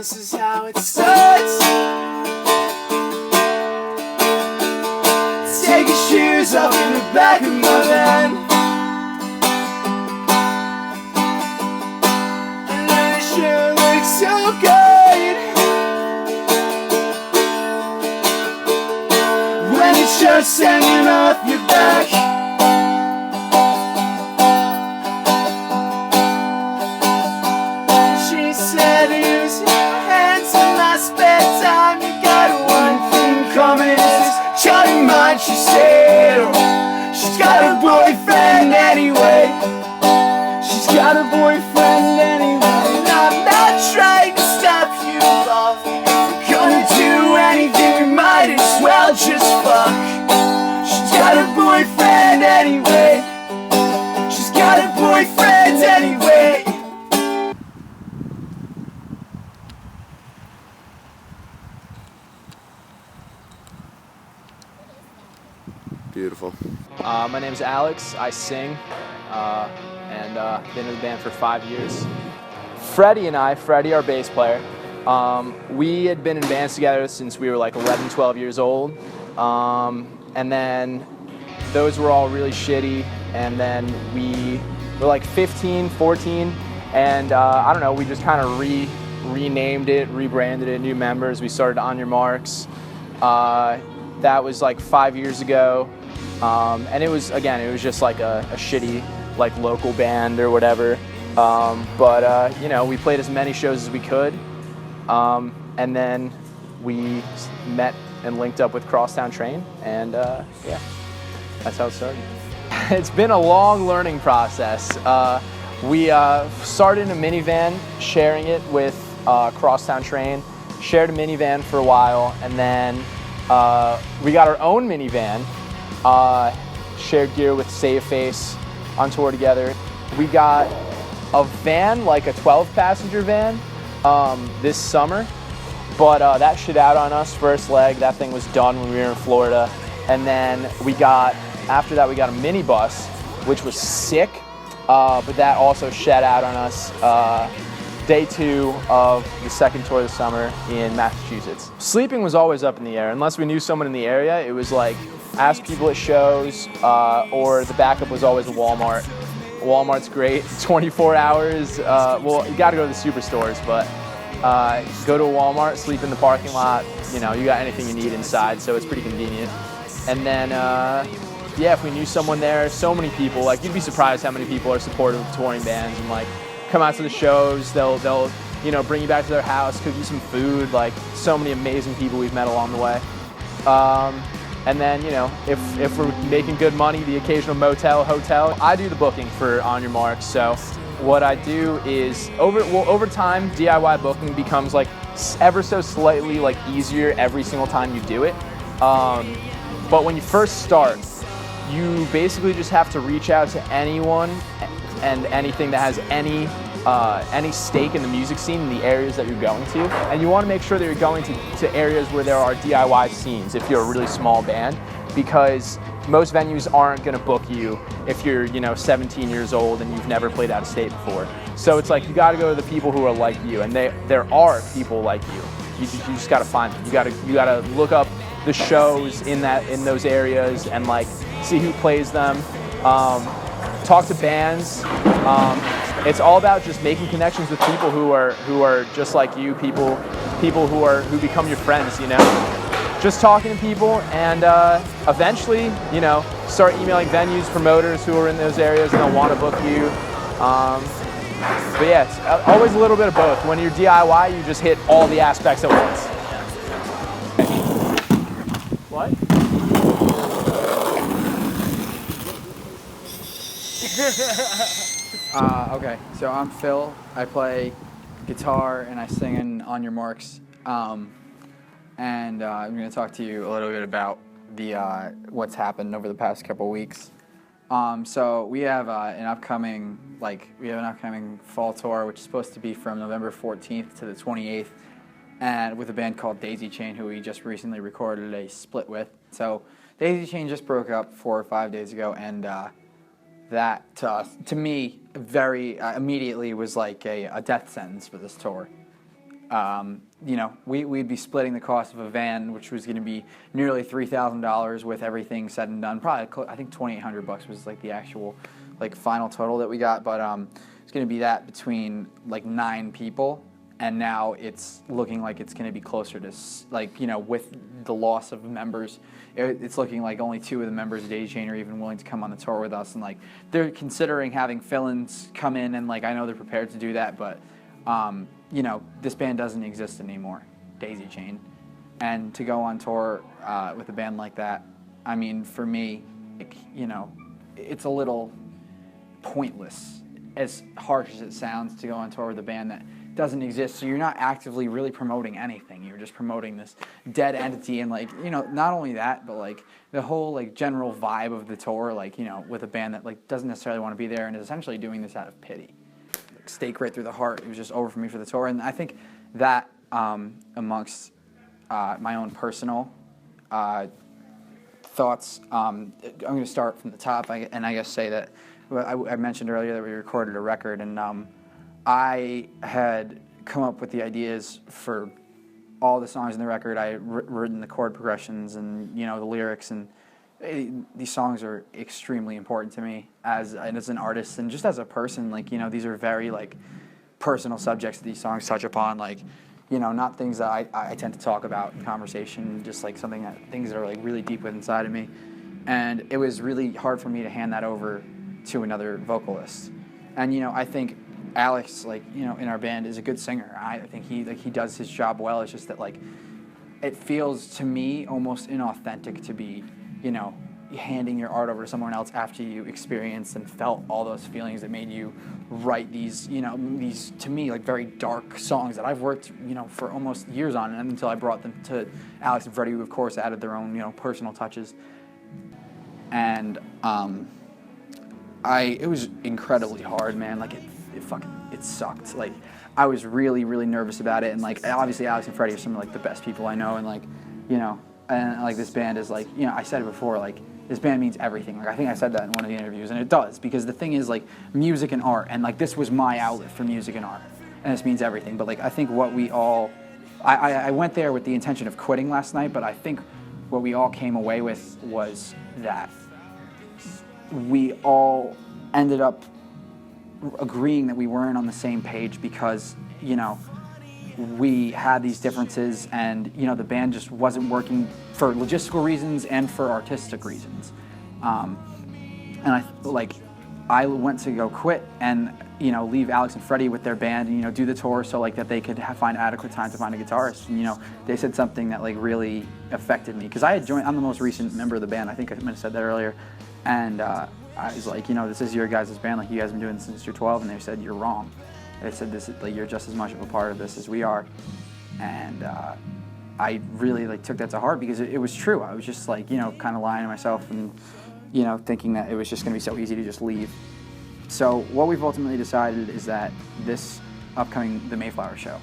this is how it starts. Take your shoes off in the back of my van, and it sure looks so good when your shirt's hanging off your back. She said, use your hands in my spare time. You got one thing coming, it's your mind. She said, oh, she's got a boyfriend anyway. She's got a boyfriend anyway. And I'm not trying to stop you, love. If we're gonna do anything, we might as well just fuck. She's got a boyfriend anyway. She's got a boyfriend anyway. Beautiful. My name's Alex. I sing, and been in the band for 5 years. Freddie, our bass player, we had been in bands together since we were like 11, 12 years old. And then those were all really shitty. And then we were like 15, 14, and I don't know, we just kind of renamed it, rebranded it, new members. We started On Your Marks. That was like 5 years ago. And it was just like a shitty, like local band or whatever. But you know, we played as many shows as we could. And then we met and linked up with Crosstown Train, and yeah, that's how it started. It's been a long learning process. We started in a minivan, sharing it with Crosstown Train, shared a minivan for a while, and then we got our own minivan, shared gear with Save Face on tour together. We got a van, like a 12-passenger van, this summer, but that shit out on us first leg. That thing was done when we were in Florida. And then after that we got a minibus, which was sick, but that also shed out on us day 2 of the second tour of the summer in Massachusetts. Sleeping was always up in the air. Unless we knew someone in the area, it was like ask people at shows, or the backup was always a Walmart. Walmart's great, 24 hours. Well, you gotta go to the superstores, but go to a Walmart, sleep in the parking lot, you know, you got anything you need inside, so it's pretty convenient. And then, yeah, if we knew someone there, so many people, like you'd be surprised how many people are supportive of touring bands and like come out to the shows, they'll you know, bring you back to their house, cook you some food, like so many amazing people we've met along the way. And then, you know, if we're making good money, the occasional motel, hotel, I do the booking for On Your Marks. So what I do is, over time, DIY booking becomes like ever so slightly like easier every single time you do it. But when you first start, you basically just have to reach out to anyone and anything that has any stake in the music scene in the areas that you're going to. And you want to make sure that you're going to areas where there are DIY scenes if you're a really small band, because most venues aren't going to book you if you're, you know, 17 years old and you've never played out of state before. So it's like you got to go to the people who are like you, and there are people like you. You just got to find them. You got to look up the shows in those areas and like see who plays them. Talk to bands. It's all about just making connections with people who are just like you, people who become your friends, you know. Just talking to people, and eventually, you know, start emailing venues, promoters who are in those areas, and they'll want to book you. But yeah, it's always a little bit of both. When you're DIY, you just hit all the aspects at once. What? Okay, so I'm Phil. I play guitar and I sing in On Your Marks. And I'm going to talk to you a little bit about what's happened over the past couple weeks. So we have an upcoming fall tour, which is supposed to be from November 14th to the 28th, and with a band called Daisy Chain, who we just recently recorded a split with. So Daisy Chain just broke up 4 or 5 days ago, and that to me very immediately was like a death sentence for this tour. you know, we'd be splitting the cost of a van, which was going to be nearly $3,000 with everything said and done. Probably, I think $2,800 was like the actual like final total that we got, but it's going to be that between like 9 people. And now it's looking like it's going to be closer to, like, you know, with the loss of members, it's looking like only 2 of the members of Daisy Chain are even willing to come on the tour with us. And, like, they're considering having fill-ins come in, and, like, I know they're prepared to do that, but, you know, this band doesn't exist anymore, Daisy Chain. And to go on tour with a band like that, I mean, for me, you know, it's a little pointless, as harsh as it sounds, to go on tour with a band that doesn't exist. So you're not actively really promoting anything. You're just promoting this dead entity. And, like, you know, not only that, but like the whole like general vibe of the tour, like, you know, with a band that like doesn't necessarily want to be there and is essentially doing this out of pity. Like, stake right through the heart. It was just over for me for the tour. And I think that amongst my own personal thoughts, I'm going to start from the top, and I guess say that I mentioned earlier that we recorded a record, and I had come up with the ideas for all the songs in the record. I had written the chord progressions and, you know, the lyrics, and these songs are extremely important to me as an artist and just as a person. Like, you know, these are very like personal subjects that these songs touch upon, like, you know, not things that I tend to talk about in conversation, just like things that are like really deep within inside of me. And it was really hard for me to hand that over to another vocalist. And, you know, I think Alex, like, you know, in our band is a good singer. I think he does his job well. It's just that, like, it feels to me almost inauthentic to be, you know, handing your art over to someone else after you experienced and felt all those feelings that made you write these, you know, these, to me, like, very dark songs that I've worked, you know, for almost years on, and until I brought them to Alex and Freddie, who of course added their own, you know, personal touches. And it was incredibly hard, man. Like, it sucked. Like, I was really, really nervous about it, and like, obviously Alex and Freddie are some of like the best people I know, and like, you know, and like this band is like, you know, I said it before, like, this band means everything. Like, I think I said that in one of the interviews, and it does, because the thing is, like, music and art, and like, this was my outlet for music and art, and this means everything. But like, I think what we all, I went there with the intention of quitting last night, but I think what we all came away with was that we all ended up agreeing that we weren't on the same page because, you know, we had these differences, and, you know, the band just wasn't working for logistical reasons and for artistic reasons. And I went to go quit and, you know, leave Alex and Freddie with their band and, you know, do the tour so like that they could find adequate time to find a guitarist. And, you know, they said something that like really affected me, because I had joined, I'm the most recent member of the band. I think I might have said that earlier. And I was like, you know, this is your guys' band, like, you guys have been doing this since you're 12, and they said, you're wrong. They said, this is, like, you're just as much of a part of this as we are. And I really, like, took that to heart, because it was true. I was just, like, you know, kind of lying to myself and, you know, thinking that it was just going to be so easy to just leave. So what we've ultimately decided is that this upcoming The Mayflower Show,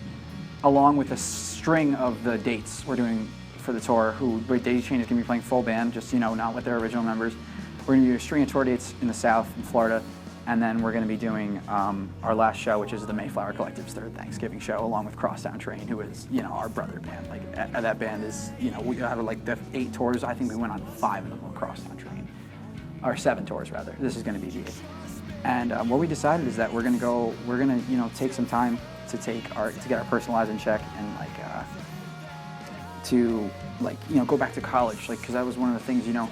along with a string of the dates we're doing for the tour, Daisy Chain is going to be playing full band, just, you know, not with their original members. We're going to do a string of tour dates in the South, in Florida, and then we're going to be doing our last show, which is the Mayflower Collective's third Thanksgiving show, along with Crosstown Train, who is, you know, our brother band. Like, that band is, you know, we had like the 8 tours. I think we went on 5 of them with Crosstown Train, or 7 tours rather. This is going to be the 8th. And what we decided is that we're going to, you know, take some time to get our personal lives in check, and like to, like, you know, go back to college, like, because that was one of the things, you know.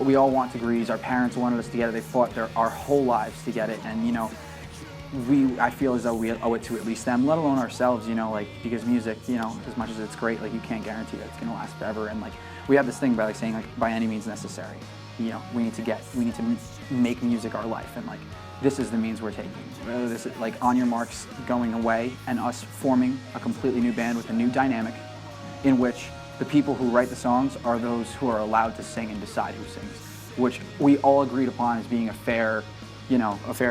We all want degrees. Our parents wanted us to get it. They fought our whole lives to get it, and, you know, I feel as though we owe it to at least them, let alone ourselves, you know, like, because music, you know, as much as it's great, like, you can't guarantee that it's gonna last forever, and like, we have this thing by like saying, like, by any means necessary, you know, we need to make music our life, and like, this is the means we're taking. Whether this is like On Your Marks going away and us forming a completely new band with a new dynamic, in which the people who write the songs are those who are allowed to sing and decide who sings, which we all agreed upon as being a fair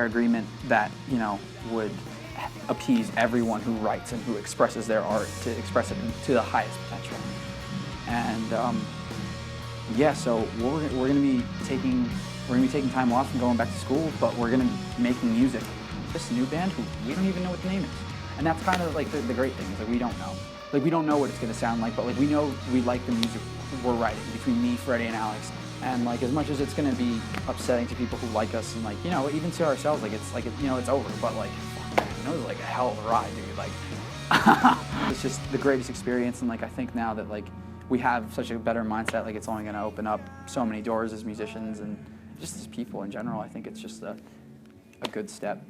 agreement that, you know, would appease everyone who writes and who expresses their art, to express it to the highest potential. And yeah, so we're gonna be taking time off and going back to school, but we're gonna be making music. This new band, who we don't even know what the name is, And that's kind of like the great thing is like we don't know. Like we don't know what it's gonna sound like, but like we know we like the music we're writing between me, Freddie, and Alex. And like as much as it's gonna be upsetting to people who like us, and like even to ourselves, like it's like it's over. But like it was like a hell of a ride, dude. Like it's just the greatest experience, and like I think now that like we have such a better mindset, like it's only gonna open up so many doors as musicians and just as people in general. I think it's just a good step.